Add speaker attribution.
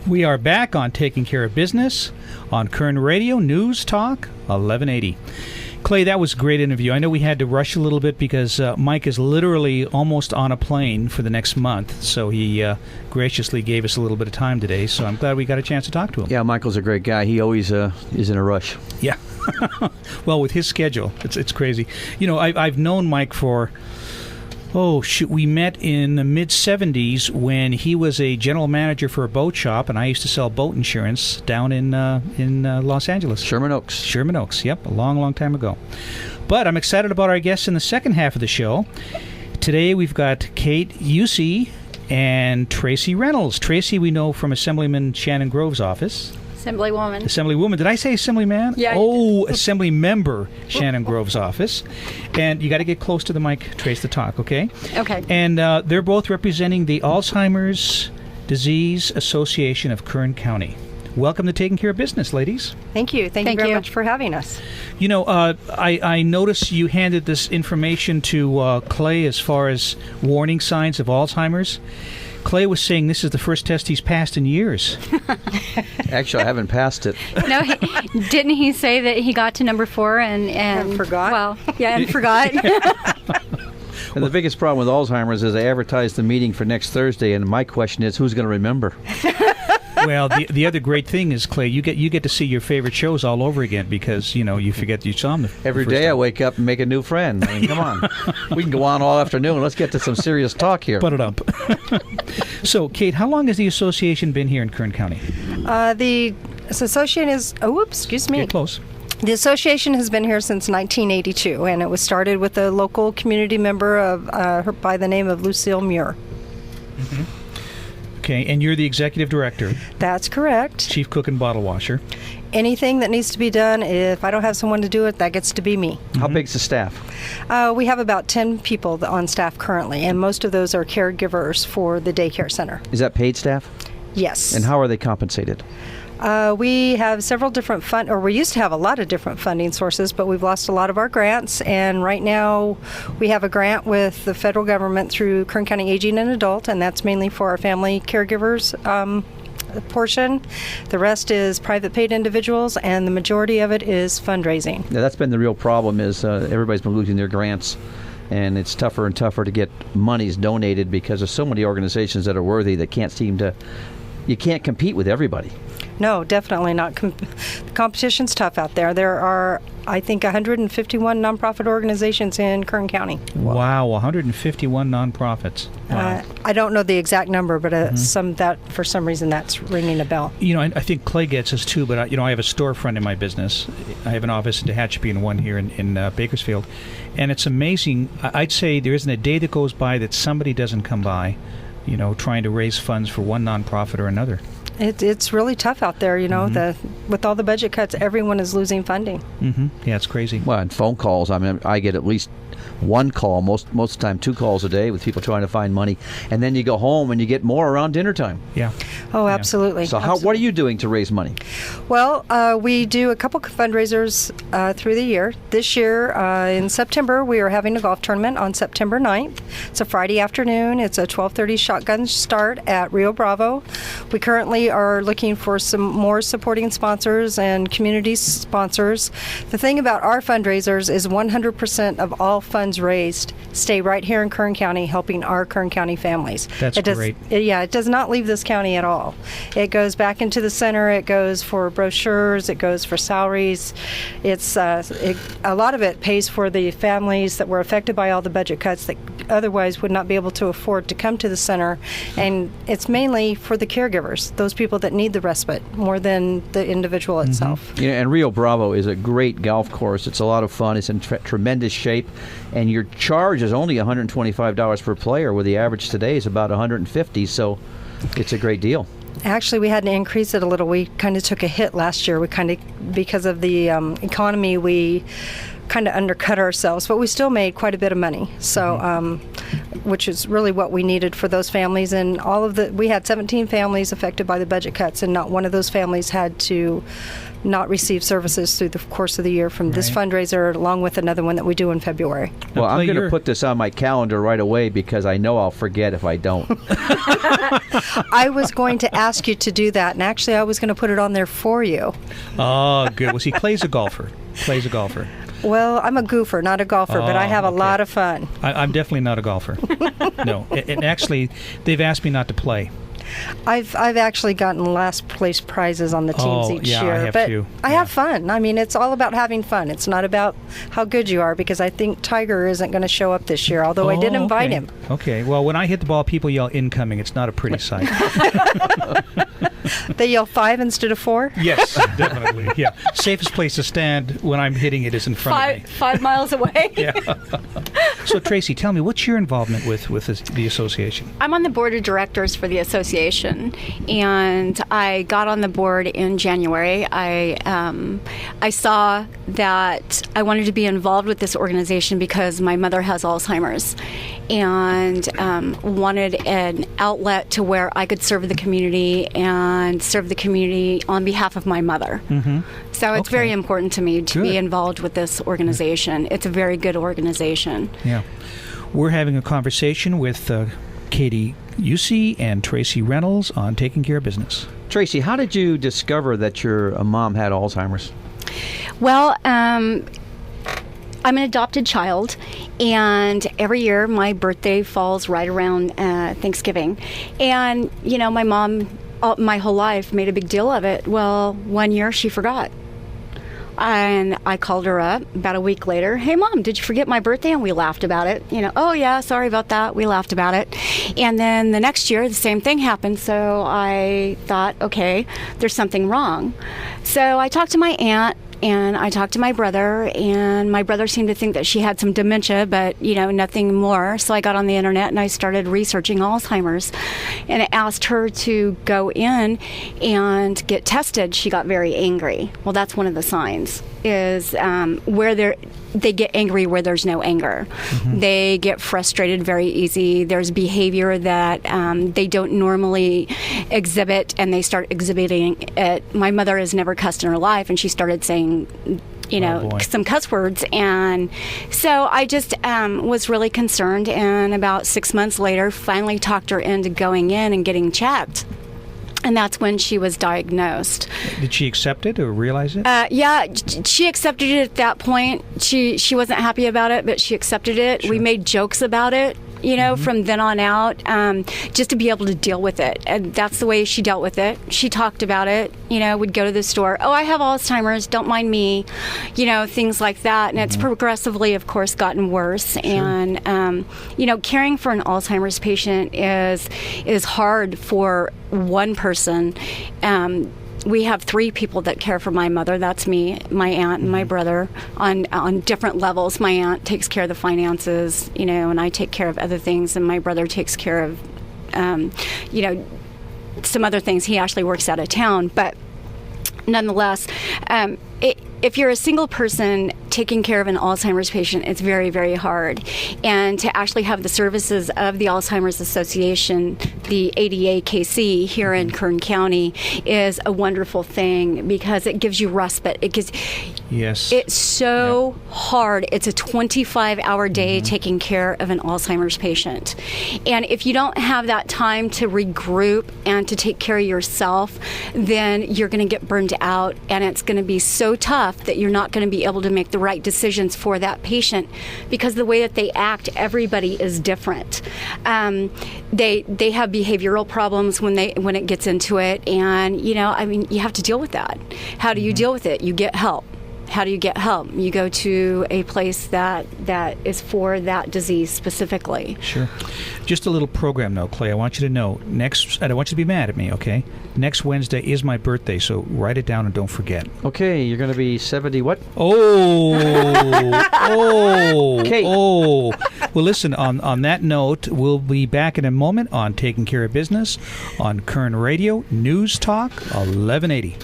Speaker 1: We are back on Taking Care of Business on Kern Radio Newstalk 1180. Clay, that was a great interview. I know we had to rush a little bit because Mike is literally almost on a plane for the next month, so he graciously gave us a little bit of time today, so I'm glad we got a chance to talk to him.
Speaker 2: Yeah, Michael's a great guy. He always is in a rush.
Speaker 1: Yeah. Well, with his schedule, it's crazy. You know, I've known Mike for... we met in the mid-'70s when he was a general manager for a boat shop, and I used to sell boat insurance down in Los Angeles.
Speaker 2: Sherman Oaks,
Speaker 1: yep, a long, long time ago. But I'm excited about our guests in the second half of the show. Today we've got Kate Eucce and Tracey Reynolds. Tracey we know from Assemblyman Shannon Grove's office. Assemblywoman. Did I say Assemblyman?
Speaker 3: Yeah.
Speaker 1: Assembly member Shannon Grove's office. And you got to get close to the mic, Trace, to talk, okay?
Speaker 3: Okay.
Speaker 1: And they're both representing the Alzheimer's Disease Association of Kern County. Welcome to Taking Care of Business, ladies.
Speaker 4: Thank you. Thank you very much for having us.
Speaker 1: You know, I noticed you handed this information to Clay as far as warning signs of Alzheimer's. Clay was saying this is the first test he's passed in years.
Speaker 2: Actually, I haven't passed it.
Speaker 3: No, didn't he say that he got to number 4 and
Speaker 4: forgot?
Speaker 3: Well, yeah, and forgot.
Speaker 2: And the biggest problem with Alzheimer's is they advertised the meeting for next Thursday, and my question is, who's going to remember?
Speaker 1: Well, the other great thing is, Clay, you get to see your favorite shows all over again because, you know, you forget you saw them
Speaker 2: Every day time. I wake up and make a new friend. I mean, come on. We can go on all afternoon. Let's get to some serious talk here.
Speaker 1: Put it up. So, Kate, how long has the association been here in Kern County?
Speaker 4: The association is... excuse me.
Speaker 1: Get close.
Speaker 4: The association has been here since 1982, and it was started with a local community member of by the name of Lucille Muir.
Speaker 1: Mm-hmm. Okay, and you're the executive director.
Speaker 4: That's correct.
Speaker 1: Chief cook and bottle washer.
Speaker 4: Anything that needs to be done, if I don't have someone to do it, that gets to be me.
Speaker 2: Mm-hmm. How big's the staff?
Speaker 4: We have about 10 people on staff currently, and most of those are caregivers for the daycare center.
Speaker 2: Is that paid staff?
Speaker 4: Yes.
Speaker 2: And how are they compensated?
Speaker 4: We have several different we used to have a lot of different funding sources, but we've lost a lot of our grants, and right now we have a grant with the federal government through Kern County Aging and Adult, and that's mainly for our family caregivers portion. The rest is private paid individuals, and the majority of it is fundraising.
Speaker 2: Yeah, that's been the real problem is everybody's been losing their grants, and it's tougher and tougher to get monies donated because there's so many organizations that are worthy that can't seem to... You can't compete with everybody.
Speaker 4: No, definitely not. The competition's tough out there. There are, I think, 151 nonprofit organizations in Kern County.
Speaker 1: Wow, 151 nonprofits. Wow.
Speaker 4: I don't know the exact number, but for some reason that's ringing a bell.
Speaker 1: You know, I think Clay gets us too, but I have a storefront in my business. I have an office in Tehachapi and one here in Bakersfield. And it's amazing. I'd say there isn't a day that goes by that somebody doesn't come by, you know, trying to raise funds for one nonprofit or another.
Speaker 4: It's really tough out there, you know. With all the budget cuts, everyone is losing funding.
Speaker 1: Mm-hmm. Yeah, it's crazy.
Speaker 2: Well, and phone calls. I mean, I get at least one call, most of the time 2 calls a day with people trying to find money, and then you go home and you get more around dinner time.
Speaker 1: Yeah.
Speaker 4: Oh, absolutely.
Speaker 2: So what are you doing to raise money?
Speaker 4: Well, we do a couple fundraisers through the year. This year, in September, we are having a golf tournament on September 9th. It's a Friday afternoon. It's a 12:30 shotgun start at Rio Bravo. We currently are looking for some more supporting sponsors and community sponsors. The thing about our fundraisers is 100% of all funds raised stay right here in Kern County, helping our Kern County families.
Speaker 1: That's great.
Speaker 4: It does not leave this county at all. It goes back into the center. It goes for brochures. It goes for salaries. It's a lot of it pays for the families that were affected by all the budget cuts that otherwise would not be able to afford to come to the center. And it's mainly for the caregivers, those people that need the respite more than the individual itself.
Speaker 2: Yeah, and Rio Bravo is a great golf course. It's a lot of fun. It's in tremendous shape. And your charge is only $125 per player, where the average today is about $150, so it's a great deal.
Speaker 4: Actually, we had to increase it a little. We kind of took a hit last year. Because of the economy, we kind of undercut ourselves, but we still made quite a bit of money. So, which is really what we needed for those families. And we had 17 families affected by the budget cuts, and not one of those families had to not receive services through the course of the year from this fundraiser, along with another one that we do in February.
Speaker 2: Well, I'm going to put this on my calendar right away because I know I'll forget if I don't.
Speaker 4: I was going to ask you to do that, and actually I was going to put it on there for you.
Speaker 1: Oh, good. Well, see, Clay's a golfer.
Speaker 4: Well, I'm a goofer, not a golfer, but I have a lot of fun.
Speaker 1: I'm definitely not a golfer. No. And actually, they've asked me not to play.
Speaker 4: I've actually gotten last place prizes on the teams each year.
Speaker 1: I have
Speaker 4: but
Speaker 1: too.
Speaker 4: I have fun. I mean, it's all about having fun. It's not about how good you are, because I think Tiger isn't going to show up this year, although I did invite him.
Speaker 1: Okay. Well, when I hit the ball, people yell incoming. It's not a pretty sight.
Speaker 4: They yell 5 instead of 4?
Speaker 1: Yes, definitely. Yeah. Safest place to stand when I'm hitting it is in front of me.
Speaker 3: 5 miles away.
Speaker 1: Yeah. So, Tracey, tell me, what's your involvement with the association?
Speaker 3: I'm on the board of directors for the association, and I got on the board in January. I saw that I wanted to be involved with this organization because my mother has Alzheimer's, and wanted an outlet to where I could serve the community and serve the community on behalf of my mother. Mm-hmm. So it's very important to me to be involved with this organization. It's a very good organization.
Speaker 1: Yeah. We're having a conversation with Katie Eucce and Tracey Reynolds on Taking Care of Business.
Speaker 2: Tracey, how did you discover that your mom had Alzheimer's?
Speaker 3: Well, I'm an adopted child, and every year my birthday falls right around Thanksgiving. And, you know, my mom, my whole life, made a big deal of it. Well, one year she forgot. And I called her up about a week later. Hey, Mom, did you forget my birthday? And we laughed about it. You know, oh, yeah, sorry about that. We laughed about it. And then the next year, the same thing happened. So I thought, okay, there's something wrong. So I talked to my aunt, and I talked to my brother, and my brother seemed to think that she had some dementia, but, you know, nothing more. So I got on the internet and I started researching Alzheimer's, and I asked her to go in and get tested. She got very angry. Well, that's one of the signs, is where they get angry where there's no anger. Mm-hmm. They get frustrated very easy. There's behavior that they don't normally exhibit, and they start exhibiting it. My mother has never cussed in her life, and she started saying, you know, some cuss words. And so I just was really concerned, and about 6 months later, finally talked her into going in and getting checked. And that's when she was diagnosed.
Speaker 1: Did she accept it or realize it?
Speaker 3: Yeah, she accepted it at that point. She wasn't happy about it, but she accepted it. Sure. We made jokes about it, you know, from then on out, just to be able to deal with it. And that's the way she dealt with it. She talked about it, you know, would go to the store. Oh, I have Alzheimer's, don't mind me, you know, things like that. And it's progressively, of course, gotten worse. Sure. And, you know, caring for an Alzheimer's patient is hard for one person. We have 3 people that care for my mother. That's me, my aunt, and my brother on different levels. My aunt takes care of the finances, you know, and I take care of other things, and my brother takes care of, you know, some other things. He actually works out of town, but nonetheless, if you're a single person taking care of an Alzheimer's patient, it's very, very hard. And to actually have the services of the Alzheimer's Association, the ADAKC here in Kern County, is a wonderful thing because it gives you respite. It gives.
Speaker 1: Yes.
Speaker 3: It's so hard. It's a 25-hour day taking care of an Alzheimer's patient. And if you don't have that time to regroup and to take care of yourself, then you're going to get burned out, and it's going to be so tough that you're not going to be able to make the right decisions for that patient, because the way that they act, everybody is different. They have behavioral problems when it gets into it, and, you know, I mean, you have to deal with that. How do you deal with it? You get help. How do you get help? You go to a place that is for that disease specifically.
Speaker 1: Sure. Just a little program note, Clay. I want you to know, I don't want you to be mad at me, okay? Next Wednesday is my birthday, so write it down and don't forget.
Speaker 2: Okay, you're going to be 70 what?
Speaker 1: Kate. Well, listen, on that note, we'll be back in a moment on Taking Care of Business on Kern Radio Newstalk 1180.